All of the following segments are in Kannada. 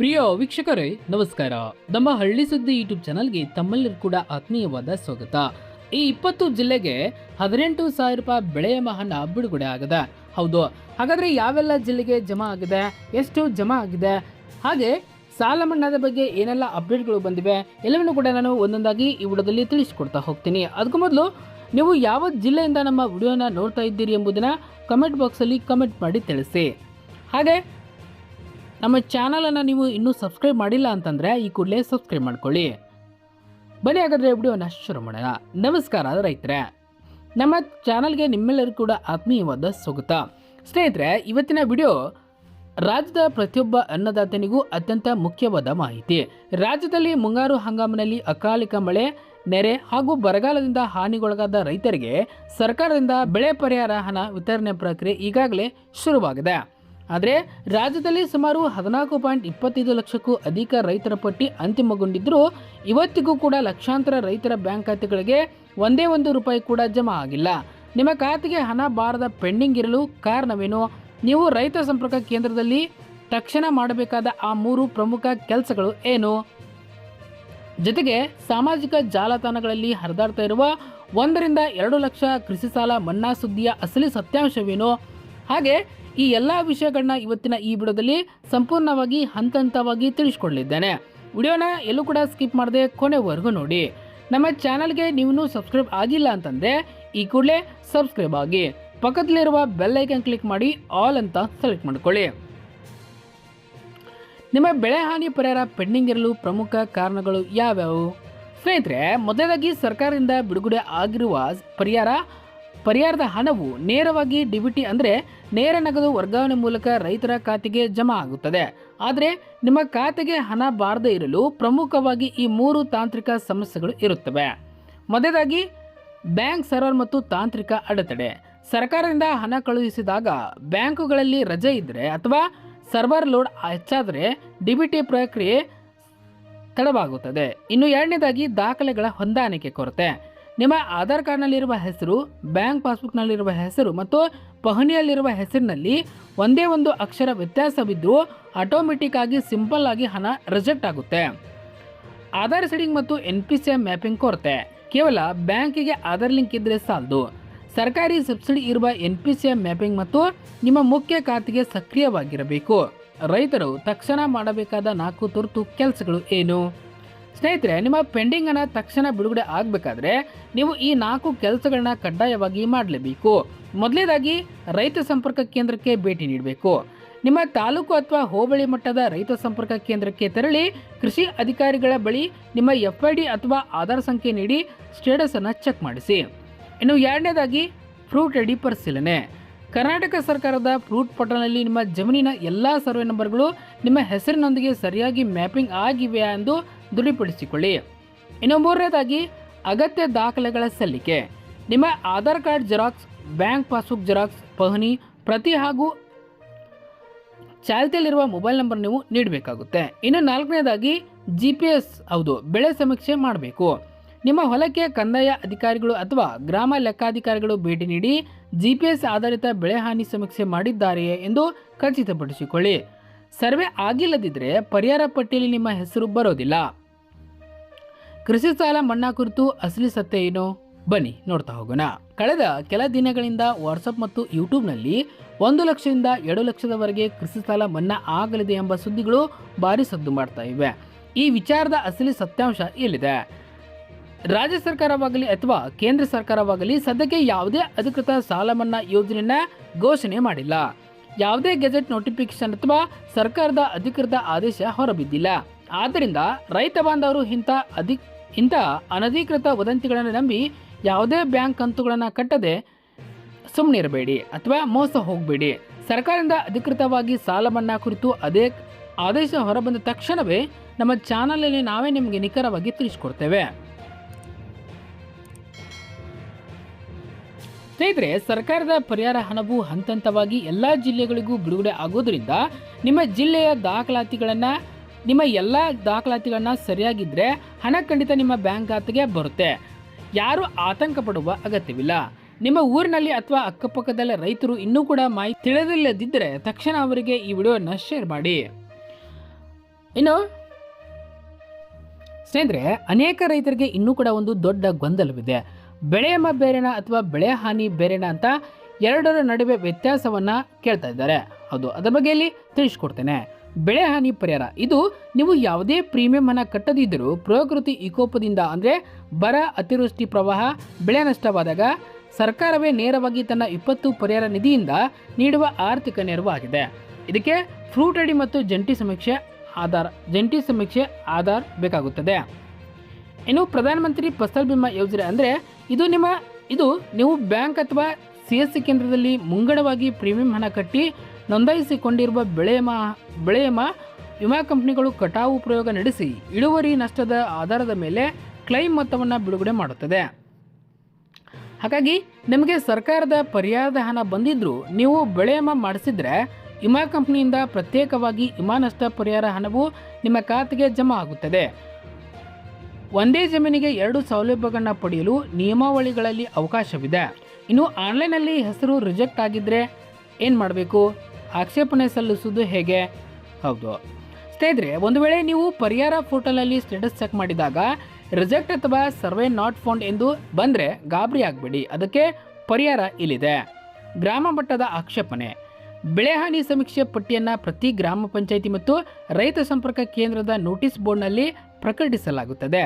ಪ್ರಿಯ ವೀಕ್ಷಕರೇ ನಮಸ್ಕಾರ. ನಮ್ಮ ಹಳ್ಳಿ ಸುದ್ದಿ ಯೂಟ್ಯೂಬ್ ಚಾನಲ್ಗೆ ತಮ್ಮೆಲ್ಲರೂ ಕೂಡ ಆತ್ಮೀಯವಾದ ಸ್ವಾಗತ. ಈ 20 ಜಿಲ್ಲೆಗೆ 18,000 ರೂಪಾಯಿ ಬೆಳೆ ಹಣ ಬಿಡುಗಡೆ ಆಗಿದೆ. ಹೌದು, ಹಾಗಾದ್ರೆ ಯಾವೆಲ್ಲ ಜಿಲ್ಲೆಗೆ ಜಮಾ ಆಗಿದೆ, ಎಷ್ಟು ಜಮಾ ಆಗಿದೆ, ಹಾಗೆ ಸಾಲ ಮನ್ನಾದ ಬಗ್ಗೆ ಏನೆಲ್ಲ ಅಪ್ಡೇಟ್ಗಳು ಬಂದಿವೆ ಎಲ್ಲವನ್ನೂ ಕೂಡ ನಾನು ಒಂದೊಂದಾಗಿ ಈ ವಿಡಿಯೋದಲ್ಲಿ ತಿಳಿಸಿಕೊಡ್ತಾ ಹೋಗ್ತೀನಿ. ಅದಕ್ಕೂ ಮೊದಲು ನೀವು ಯಾವ ಜಿಲ್ಲೆಯಿಂದ ನಮ್ಮ ವಿಡಿಯೋನ ನೋಡ್ತಾ ಇದ್ದೀರಿ ಎಂಬುದನ್ನು ಕಮೆಂಟ್ ಬಾಕ್ಸಲ್ಲಿ ಕಮೆಂಟ್ ಮಾಡಿ ತಿಳಿಸಿ. ಹಾಗೆ ನಮ್ಮ ಚಾನಲನ್ನು ನೀವು ಇನ್ನೂ ಸಬ್ಸ್ಕ್ರೈಬ್ ಮಾಡಿಲ್ಲ ಅಂತಂದರೆ ಈ ಕೂಡಲೇ ಸಬ್ಸ್ಕ್ರೈಬ್ ಮಾಡ್ಕೊಳ್ಳಿ. ಬನ್ನಿ ಹಾಗಾದರೆ ವಿಡಿಯೋನ ಶುರು ಮಾಡೋಣ. ನಮಸ್ಕಾರ ರೈತರೇ, ನಮ್ಮ ಚಾನಲ್ಗೆ ನಿಮ್ಮೆಲ್ಲರೂ ಕೂಡ ಆತ್ಮೀಯವಾದ ಸ್ವಾಗತ. ಸ್ನೇಹಿತರೆ, ಇವತ್ತಿನ ವಿಡಿಯೋ ರಾಜ್ಯದ ಪ್ರತಿಯೊಬ್ಬ ಅನ್ನದಾತನಿಗೂ ಅತ್ಯಂತ ಮುಖ್ಯವಾದ ಮಾಹಿತಿ. ರಾಜ್ಯದಲ್ಲಿ ಮುಂಗಾರು ಹಂಗಾಮಿನಲ್ಲಿ ಅಕಾಲಿಕ ಮಳೆ, ನೆರೆ ಹಾಗೂ ಬರಗಾಲದಿಂದ ಹಾನಿಗೊಳಗಾದ ರೈತರಿಗೆ ಸರ್ಕಾರದಿಂದ ಬೆಳೆ ಪರಿಹಾರ ಹಣ ವಿತರಣೆ ಪ್ರಕ್ರಿಯೆ ಈಗಾಗಲೇ ಶುರುವಾಗಿದೆ. ಆದರೆ ರಾಜ್ಯದಲ್ಲಿ ಸುಮಾರು 14.25 ಲಕ್ಷಕ್ಕೂ ಅಧಿಕ ರೈತರ ಪಟ್ಟಿ ಅಂತಿಮಗೊಂಡಿದ್ದರೂ ಇವತ್ತಿಗೂ ಕೂಡ ಲಕ್ಷಾಂತರ ರೈತರ ಬ್ಯಾಂಕ್ ಖಾತೆಗಳಿಗೆ ಒಂದೇ ರೂಪಾಯಿ ಕೂಡ ಜಮಾ ಆಗಿಲ್ಲ. ನಿಮ್ಮ ಖಾತೆಗೆ ಹಣ ಬಾರದ ಪೆಂಡಿಂಗ್ ಇರಲು ಕಾರಣವೇನು? ನೀವು ರೈತ ಸಂಪರ್ಕ ಕೇಂದ್ರದಲ್ಲಿ ತಕ್ಷಣ ಮಾಡಬೇಕಾದ ಆ 3 ಪ್ರಮುಖ ಕೆಲಸಗಳು ಏನು? ಜೊತೆಗೆ ಸಾಮಾಜಿಕ ಜಾಲತಾಣಗಳಲ್ಲಿ ಹರಿದಾಡ್ತಾ ಇರುವ 1-2 ಲಕ್ಷ ಕೃಷಿ ಸಾಲ ಮನ್ನಾ ಸುದ್ದಿಯ ಅಸಲಿ ಸತ್ಯಾಂಶವೇನು? ಹಾಗೆ ಈ ಎಲ್ಲ ವಿಷಯಗಳನ್ನ ಇವತ್ತಿನ ಈ ವಿಡಿಯೋದಲ್ಲಿ ಸಂಪೂರ್ಣವಾಗಿ ಹಂತ ಹಂತವಾಗಿ ತಿಳಿಸ್ಕೊಡಲಿದ್ದೇನೆ. ವಿಡಿಯೋನ ಎಲ್ಲೂ ಕೂಡ ಸ್ಕಿಪ್ ಮಾಡದೆ ಕೊನೆವರೆಗೂ ನೋಡಿ. ನಮ್ಮ ಚಾನಲ್ಗೆ ನೀವು ಸಬ್ಸ್ಕ್ರೈಬ್ ಆಗಿಲ್ಲ ಅಂತಂದರೆ ಈ ಕೂಡಲೇ ಸಬ್ಸ್ಕ್ರೈಬ್ ಆಗಿ, ಪಕ್ಕದಲ್ಲಿರುವ ಬೆಲ್ ಐಕನ್ ಕ್ಲಿಕ್ ಮಾಡಿ ಆಲ್ ಅಂತ ಸೆಲೆಕ್ಟ್ ಮಾಡ್ಕೊಳ್ಳಿ. ನಿಮ್ಮ ಬೆಳೆ ಹಾನಿ ಪರಿಹಾರ ಪೆಂಡಿಂಗ್ ಇರಲು ಪ್ರಮುಖ ಕಾರಣಗಳು ಯಾವ್ಯಾವು? ಸ್ನೇಹಿತರೆ, ಮೊದಲಾಗಿ ಸರ್ಕಾರದಿಂದ ಬಿಡುಗಡೆ ಆಗಿರುವ ಪರಿಹಾರದ ಹಣವು ನೇರವಾಗಿ ಡಿಬಿಟಿ ಅಂದರೆ ನೇರ ನಗದು ವರ್ಗಾವಣೆ ಮೂಲಕ ರೈತರ ಖಾತೆಗೆ ಜಮಾ ಆಗುತ್ತದೆ. ಆದರೆ ನಿಮ್ಮ ಖಾತೆಗೆ ಹಣ ಬಾರದೇ ಇರಲು ಪ್ರಮುಖವಾಗಿ ಈ 3 ತಾಂತ್ರಿಕ ಸಮಸ್ಯೆಗಳು ಇರುತ್ತವೆ. ಮೊದಲಾಗಿ ಬ್ಯಾಂಕ್ ಸರ್ವರ್ ಮತ್ತು ತಾಂತ್ರಿಕ ಅಡೆತಡೆ. ಸರ್ಕಾರದಿಂದ ಹಣ ಕಳುಹಿಸಿದಾಗ ಬ್ಯಾಂಕುಗಳಲ್ಲಿ ರಜೆ ಇದ್ದರೆ ಅಥವಾ ಸರ್ವರ್ ಲೋಡ್ ಹೆಚ್ಚಾದರೆ ಡಿಬಿಟಿ ಪ್ರಕ್ರಿಯೆ ತಡವಾಗುತ್ತದೆ. ಇನ್ನು ಎರಡನೇದಾಗಿ ದಾಖಲೆಗಳ ಹೊಂದಾಣಿಕೆ ಕೊರತೆ. ನಿಮ್ಮ ಆಧಾರ್ ಕಾರ್ಡ್ನಲ್ಲಿರುವ ಹೆಸರು, ಬ್ಯಾಂಕ್ ಪಾಸ್ಬುಕ್ನಲ್ಲಿರುವ ಹೆಸರು ಮತ್ತು ಪಹಣಿಯಲ್ಲಿರುವ ಹೆಸರಿನಲ್ಲಿ ಒಂದೇ ಅಕ್ಷರ ವ್ಯತ್ಯಾಸವಿದ್ದರೂ ಆಟೋಮೆಟಿಕ್ ಆಗಿ ಸಿಂಪಲ್ ಆಗಿ ಹಣ ರಿಜೆಕ್ಟ್ ಆಗುತ್ತೆ. ಆಧಾರ್ ಸೀಡಿಂಗ್ ಮತ್ತು NPCI ಮ್ಯಾಪಿಂಗ್ ಕೊರತೆ. ಕೇವಲ ಬ್ಯಾಂಕಿಗೆ ಆಧಾರ್ ಲಿಂಕ್ ಇದ್ದರೆ ಸಾಲದು. ಸರ್ಕಾರಿ ಸಬ್ಸಿಡಿ ಇರುವ NPCI ಮ್ಯಾಪಿಂಗ್ ಮತ್ತು ನಿಮ್ಮ ಮುಖ್ಯ ಖಾತೆಗೆ ಸಕ್ರಿಯವಾಗಿರಬೇಕು. ರೈತರು ತಕ್ಷಣ ಮಾಡಬೇಕಾದ 4 ತುರ್ತು ಕೆಲಸಗಳು ಏನು? ಸ್ನೇಹಿತರೆ, ನಿಮ್ಮ ಪೆಂಡಿಂಗ್ ಅನ್ನು ತಕ್ಷಣ ಬಿಡುಗಡೆ ಆಗಬೇಕಾದ್ರೆ ನೀವು ಈ 4 ಕೆಲಸಗಳನ್ನ ಕಡ್ಡಾಯವಾಗಿ ಮಾಡಲೇಬೇಕು. ಮೊದಲನೇದಾಗಿ ರೈತ ಸಂಪರ್ಕ ಕೇಂದ್ರಕ್ಕೆ ಭೇಟಿ ನೀಡಬೇಕು. ನಿಮ್ಮ ತಾಲೂಕು ಅಥವಾ ಹೋಬಳಿ ಮಟ್ಟದ ರೈತ ಸಂಪರ್ಕ ಕೇಂದ್ರಕ್ಕೆ ತೆರಳಿ ಕೃಷಿ ಅಧಿಕಾರಿಗಳ ಬಳಿ ನಿಮ್ಮ FID ಅಥವಾ ಆಧಾರ್ ಸಂಖ್ಯೆ ನೀಡಿ ಸ್ಟೇಟಸ್ ಅನ್ನು ಚೆಕ್ ಮಾಡಿಸಿ. ಇನ್ನು ಎರಡನೇದಾಗಿ ಫ್ರೂಟ್ ಐಡಿ ಪರಿಶೀಲನೆ. ಕರ್ನಾಟಕ ಸರ್ಕಾರದ ಫ್ರೂಟ್ ಪೋರ್ಟಲ್ನಲ್ಲಿ ನಿಮ್ಮ ಜಮೀನಿನ ಎಲ್ಲ ಸರ್ವೆ ನಂಬರ್ಗಳು ನಿಮ್ಮ ಹೆಸರಿನೊಂದಿಗೆ ಸರಿಯಾಗಿ ಮ್ಯಾಪಿಂಗ್ ಆಗಿವೆಯಾ ಎಂದು ದೃಢಪಡಿಸಿಕೊಳ್ಳಿ. ಇನ್ನು ಮೂರನೇದಾಗಿ ಅಗತ್ಯ ದಾಖಲೆಗಳ ಸಲ್ಲಿಕೆ. ನಿಮ್ಮ Aadhaar card xerox, bank passbook xerox, ಪಹಣಿ ಪ್ರತಿ ಹಾಗೂ ಚಾಲ್ತಿಯಲ್ಲಿರುವ ಮೊಬೈಲ್ ನಂಬರ್ ನೀವು ನೀಡಬೇಕಾಗುತ್ತೆ. ಇನ್ನು ನಾಲ್ಕನೇದಾಗಿ GPS, ಹೌದು, ಬೆಳೆ ಸಮೀಕ್ಷೆ ಮಾಡಬೇಕು. ನಿಮ್ಮ ಹೊಲಕ್ಕೆ ಕಂದಾಯ ಅಧಿಕಾರಿಗಳು ಅಥವಾ ಗ್ರಾಮ ಲೆಕ್ಕಾಧಿಕಾರಿಗಳು ಭೇಟಿ ನೀಡಿ GPS ಆಧಾರಿತ ಬೆಳೆ ಹಾನಿ ಸಮೀಕ್ಷೆ ಮಾಡಿದ್ದಾರೆಯೇ ಎಂದು ಖಚಿತಪಡಿಸಿಕೊಳ್ಳಿ. ಸರ್ವೆ ಆಗಿಲ್ಲದಿದ್ದರೆ ಪರಿಹಾರ ಪಟ್ಟಿಯಲ್ಲಿ ನಿಮ್ಮ ಹೆಸರು ಬರೋದಿಲ್ಲ. ಕೃಷಿ ಸಾಲ ಮನ್ನಾ ಕುರಿತು ಅಸಲಿ ಸತ್ಯ ಏನು? ಬನ್ನಿ ನೋಡ್ತಾ ಹೋಗೋಣ. ಕಳೆದ ಕೆಲ ದಿನಗಳಿಂದ ವಾಟ್ಸಪ್ ಮತ್ತು ಯೂಟ್ಯೂಬ್ನಲ್ಲಿ 1 ಲಕ್ಷದಿಂದ 2 ಲಕ್ಷದವರೆಗೆ ಕೃಷಿ ಸಾಲ ಮನ್ನಾ ಆಗಲಿದೆ ಎಂಬ ಸುದ್ದಿಗಳು ಭಾರಿ ಸದ್ದು ಮಾಡ್ತಾ ಇವೆ. ಈ ವಿಚಾರದ ಅಸಲಿ ಸತ್ಯಾಂಶ ಎಲ್ಲಿದೆ? ರಾಜ್ಯ ಸರ್ಕಾರವಾಗಲಿ ಅಥವಾ ಕೇಂದ್ರ ಸರ್ಕಾರವಾಗಲಿ ಸದ್ಯಕ್ಕೆ ಯಾವುದೇ ಅಧಿಕೃತ ಸಾಲ ಮನ್ನಾ ಯೋಜನೆಯನ್ನ ಘೋಷಣೆ ಮಾಡಿಲ್ಲ. ಯಾವುದೇ ಗೆಜೆಟ್ ನೋಟಿಫಿಕೇಶನ್ ಅಥವಾ ಸರ್ಕಾರದ ಅಧಿಕೃತ ಆದೇಶ ಹೊರಬಿದ್ದಿಲ್ಲ. ಆದ್ದರಿಂದ ರೈತ ಬಾಂಧವರು ಇಂಥ ಅನಧಿಕೃತ ವದಂತಿಗಳನ್ನು ನಂಬಿ ಯಾವುದೇ ಬ್ಯಾಂಕ್ ಕಂತುಗಳನ್ನು ಕಟ್ಟದೆ ಸುಮ್ಮನಿರಬೇಡಿ ಅಥವಾ ಮೋಸ ಹೋಗಬೇಡಿ. ಸರ್ಕಾರದಿಂದ ಅಧಿಕೃತವಾಗಿ ಸಾಲ ಮನ್ನಾ ಕುರಿತು ಅದೇ ಆದೇಶ ಹೊರಬಂದ ತಕ್ಷಣವೇ ನಮ್ಮ ಚಾನಲಲ್ಲಿ ನಾವೇ ನಿಮಗೆ ನಿಖರವಾಗಿ ತಿಳಿಸಿಕೊಡ್ತೇವೆ. ಸ್ನೇಹಿತರೆ, ಸರ್ಕಾರದ ಪರಿಹಾರ ಹಣವು ಹಂತ ಹಂತವಾಗಿ ಎಲ್ಲ ಜಿಲ್ಲೆಗಳಿಗೂ ಬಿಡುಗಡೆ ಆಗೋದ್ರಿಂದ ನಿಮ್ಮ ಜಿಲ್ಲೆಯ ನಿಮ್ಮ ಎಲ್ಲ ದಾಖಲಾತಿಗಳನ್ನ ಸರಿಯಾಗಿದ್ದರೆ ಹಣ ಖಂಡಿತ ನಿಮ್ಮ ಬ್ಯಾಂಕ್ ಖಾತೆಗೆ ಬರುತ್ತೆ. ಯಾರು ಆತಂಕ ಪಡುವ ಅಗತ್ಯವಿಲ್ಲ. ನಿಮ್ಮ ಊರಿನಲ್ಲಿ ಅಥವಾ ಅಕ್ಕಪಕ್ಕದಲ್ಲೇ ರೈತರು ಇನ್ನೂ ಕೂಡ ಮಾಹಿತಿ ತಿಳಿದಿಲ್ಲದಿದ್ದರೆ ತಕ್ಷಣ ಅವರಿಗೆ ಈ ವಿಡಿಯೋನ ಶೇರ್ ಮಾಡಿ. ಇನ್ನು ಸ್ನೇಹಿತರೆ, ಅನೇಕ ರೈತರಿಗೆ ಇನ್ನೂ ಕೂಡ ಒಂದು ದೊಡ್ಡ ಗೊಂದಲವಿದೆ. ಬೆಳೆ ವಿಮಾ ಬೇರೆನಾ ಅಥವಾ ಬೆಳೆ ಹಾನಿ ಬೇರೆನಾ ಅಂತ ಎರಡರ ನಡುವೆ ವ್ಯತ್ಯಾಸವನ್ನು ಕೇಳ್ತಾ ಇದ್ದಾರೆ. ಹೌದು, ಅದರ ಬಗ್ಗೆ ಇಲ್ಲಿ ತಿಳಿಸ್ಕೊಡ್ತೇನೆ. ಬೆಳೆ ಹಾನಿ ಪರಿಹಾರ ಇದು ನೀವು ಯಾವುದೇ ಪ್ರೀಮಿಯಂ ಹಣ ಕಟ್ಟದಿದ್ದರೂ ಪ್ರಕೃತಿ ವಿಕೋಪದಿಂದ ಅಂದರೆ ಬರ, ಅತಿವೃಷ್ಟಿ, ಪ್ರವಾಹ, ಬೆಳೆ ನಷ್ಟವಾದಾಗ ಸರ್ಕಾರವೇ ನೇರವಾಗಿ ತನ್ನ ವಿಪತ್ತು ಪರಿಹಾರ ನಿಧಿಯಿಂದ ನೀಡುವ ಆರ್ಥಿಕ ನೆರವಾಗಿದೆ. ಇದಕ್ಕೆ ಫ್ರೂಟ್ ಐಡಿ ಮತ್ತು ಜಂಟಿ ಸಮೀಕ್ಷೆ ಆಧಾರ್ ಬೇಕಾಗುತ್ತದೆ. ಇನ್ನು ಪ್ರಧಾನಮಂತ್ರಿ ಫಸಲ್ ಬಿಮಾ ಯೋಜನೆ ಅಂದರೆ ಇದು ನೀವು ಬ್ಯಾಂಕ್ ಅಥವಾ CSC ಕೇಂದ್ರದಲ್ಲಿ ಮುಂಗಡವಾಗಿ ಪ್ರೀಮಿಯಂ ಹಣ ಕಟ್ಟಿ ನೋಂದಾಯಿಸಿಕೊಂಡಿರುವ ಬೆಳೆ ವಿಮಾ ಕಂಪನಿಗಳು ಕಟಾವು ಪ್ರಯೋಗ ನಡೆಸಿ ಇಳುವರಿ ನಷ್ಟದ ಆಧಾರದ ಮೇಲೆ ಕ್ಲೈಮ್ ಮೊತ್ತವನ್ನು ಬಿಡುಗಡೆ ಮಾಡುತ್ತದೆ. ಹಾಗಾಗಿ ನಿಮಗೆ ಸರ್ಕಾರದ ಪರಿಹಾರದ ಹಣ ಬಂದಿದ್ದರೂ ನೀವು ಬೆಳೆ ವಿಮಾ ಮಾಡಿಸಿದ್ರೆ ವಿಮಾ ಕಂಪನಿಯಿಂದ ಪ್ರತ್ಯೇಕವಾಗಿ ವಿಮಾ ನಷ್ಟ ಪರಿಹಾರ ಹಣವು ನಿಮ್ಮ ಖಾತೆಗೆ ಜಮಾ ಆಗುತ್ತದೆ. ಒಂದೇ ಜಮೀನಿಗೆ 2 ಸೌಲಭ್ಯಗಳನ್ನು ಪಡೆಯಲು ನಿಯಮಾವಳಿಗಳಲ್ಲಿ ಅವಕಾಶವಿದೆ. ಇನ್ನು ಆನ್ಲೈನಲ್ಲಿ ಹೆಸರು ರಿಜೆಕ್ಟ್ ಆಗಿದ್ದರೆ ಏನು ಮಾಡಬೇಕು? ಆಕ್ಷೇಪಣೆ ಸಲ್ಲಿಸುವುದು ಹೇಗೆ? ಹೌದು ಸ್ನೇಹಿತರೆ, ಒಂದು ವೇಳೆ ನೀವು ಪರಿಹಾರ ಪೋರ್ಟಲ್ನಲ್ಲಿ ಸ್ಟೇಟಸ್ ಚೆಕ್ ಮಾಡಿದಾಗ ರಿಜೆಕ್ಟ್ ಅಥವಾ ಸರ್ವೆ ನಾಟ್ ಫೌಂಡ್ ಎಂದು ಬಂದರೆ ಗಾಬರಿ ಆಗಬೇಡಿ. ಅದಕ್ಕೆ ಪರಿಹಾರ ಇಲ್ಲಿದೆ. ಗ್ರಾಮ ಮಟ್ಟದ ಆಕ್ಷೇಪಣೆ. ಬೆಳೆ ಹಾನಿ ಸಮೀಕ್ಷೆ ಪಟ್ಟಿಯನ್ನು ಪ್ರತಿ ಗ್ರಾಮ ಪಂಚಾಯಿತಿ ಮತ್ತು ರೈತ ಸಂಪರ್ಕ ಕೇಂದ್ರದ ನೋಟಿಸ್ ಬೋರ್ಡ್ನಲ್ಲಿ ಪ್ರಕಟಿಸಲಾಗುತ್ತದೆ.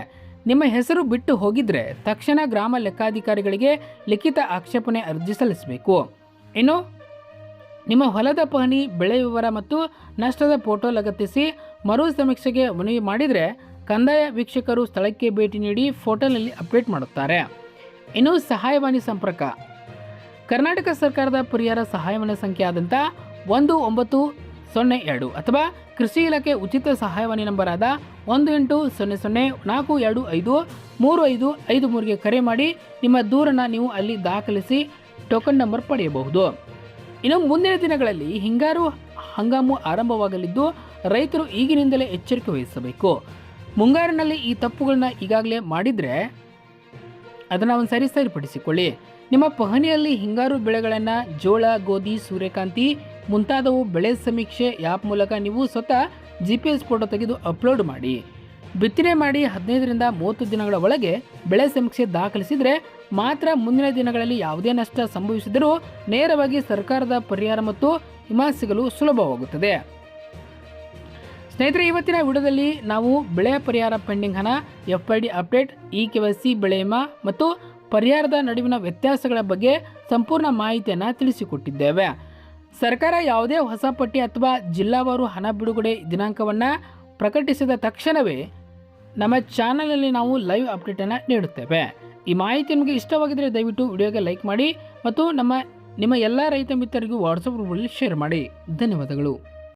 ನಿಮ್ಮ ಹೆಸರು ಬಿಟ್ಟು ಹೋಗಿದ್ರೆ ತಕ್ಷಣ ಗ್ರಾಮ ಲೆಕ್ಕಾಧಿಕಾರಿಗಳಿಗೆ ಲಿಖಿತ ಆಕ್ಷೇಪಣೆ ಅರ್ಜಿ ಸಲ್ಲಿಸಬೇಕು. ಇನ್ನು ನಿಮ್ಮ ಹೊಲದ ಪಹಣಿ, ಬೆಳೆ ವಿವರ ಮತ್ತು ನಷ್ಟದ ಫೋಟೋ ಲಗತ್ತಿಸಿ ಮರು ಸಮೀಕ್ಷೆಗೆ ಮನವಿ ಮಾಡಿದರೆ ಕಂದಾಯ ವೀಕ್ಷಕರು ಸ್ಥಳಕ್ಕೆ ಭೇಟಿ ನೀಡಿ ಫೋಟೋನಲ್ಲಿ ಅಪ್ಡೇಟ್ ಮಾಡುತ್ತಾರೆ. ಇನ್ನು ಸಹಾಯವಾಣಿ ಸಂಪರ್ಕ. ಕರ್ನಾಟಕ ಸರ್ಕಾರದ ಪರಿಹಾರ ಸಹಾಯವಾಣಿ ಸಂಖ್ಯೆ ಆದಂಥ 1902 ಅಥವಾ ಕೃಷಿ ಇಲಾಖೆ ಉಚಿತ ಸಹಾಯವಾಣಿ ನಂಬರ್ ಆದ 1800-425-3553ಗೆ ಕರೆ ಮಾಡಿ ನಿಮ್ಮ ದೂರನ್ನು ನೀವು ಅಲ್ಲಿ ದಾಖಲಿಸಿ ಟೋಕನ್ ನಂಬರ್ ಪಡೆಯಬಹುದು. ಇನ್ನು ಮುಂದಿನ ದಿನಗಳಲ್ಲಿ ಹಿಂಗಾರು ಹಂಗಾಮು ಆರಂಭವಾಗಲಿದ್ದು ರೈತರು ಈಗಿನಿಂದಲೇ ಎಚ್ಚರಿಕೆ ವಹಿಸಬೇಕು. ಮುಂಗಾರಿನಲ್ಲಿ ಈ ತಪ್ಪುಗಳನ್ನ ಈಗಾಗಲೇ ಮಾಡಿದರೆ ಅದನ್ನು ಒಂದು ಸರಿಪಡಿಸಿಕೊಳ್ಳಿ. ನಿಮ್ಮ ಪಹಣಿಯಲ್ಲಿ ಹಿಂಗಾರು ಬೆಳೆಗಳನ್ನು ಜೋಳ, ಗೋಧಿ, ಸೂರ್ಯಕಾಂತಿ ಮುಂತಾದವು ಬೆಳೆ ಸಮೀಕ್ಷೆ ಆ್ಯಪ್ ಮೂಲಕ ನೀವು ಸ್ವತಃ GPS ಫೋಟೋ ತೆಗೆದು ಅಪ್ಲೋಡ್ ಮಾಡಿ. ಬಿತ್ತನೆ ಮಾಡಿ 15ರಿಂದ 30 ದಿನಗಳ ಒಳಗೆ ಬೆಳೆ ಸಮೀಕ್ಷೆ ದಾಖಲಿಸಿದರೆ ಮಾತ್ರ ಮುಂದಿನ ದಿನಗಳಲ್ಲಿ ಯಾವುದೇ ನಷ್ಟ ಸಂಭವಿಸಿದರೂ ನೇರವಾಗಿ ಸರ್ಕಾರದ ಪರಿಹಾರ ಮತ್ತು ವಿಮಾ ಸಿಗಲು ಸುಲಭವಾಗುತ್ತದೆ. ಸ್ನೇಹಿತರೆ, ಇವತ್ತಿನ ವಿಡಿಯೋದಲ್ಲಿ ನಾವು ಬೆಳೆ ಪರಿಹಾರ ಪೆಂಡಿಂಗ್ ಹಣ, FID ಅಪ್ಡೇಟ್, KYC, ಬೆಳೆ ವಿಮಾ ಮತ್ತು ಪರಿಹಾರದ ನಡುವಿನ ವ್ಯತ್ಯಾಸಗಳ ಬಗ್ಗೆ ಸಂಪೂರ್ಣ ಮಾಹಿತಿಯನ್ನು ತಿಳಿಸಿಕೊಟ್ಟಿದ್ದೇವೆ. ಸರ್ಕಾರ ಯಾವುದೇ ಹೊಸ ಪಟ್ಟಿ ಅಥವಾ ಜಿಲ್ಲಾವಾರು ಹಣ ಬಿಡುಗಡೆ ದಿನಾಂಕವನ್ನು ಪ್ರಕಟಿಸಿದ ತಕ್ಷಣವೇ ನಮ್ಮ ಚಾನಲಲ್ಲಿ ನಾವು ಲೈವ್ ಅಪ್ಡೇಟನ್ನು ನೀಡುತ್ತೇವೆ. ಈ ಮಾಹಿತಿ ನಿಮಗೆ ಇಷ್ಟವಾಗಿದ್ದರೆ ದಯವಿಟ್ಟು ವಿಡಿಯೋಗೆ ಲೈಕ್ ಮಾಡಿ ಮತ್ತು ನಿಮ್ಮ ಎಲ್ಲ ರೈತ ಮಿತ್ರರಿಗೂ ವಾಟ್ಸಪ್ ಗ್ರೂಪಲ್ಲಿ ಶೇರ್ ಮಾಡಿ. ಧನ್ಯವಾದಗಳು.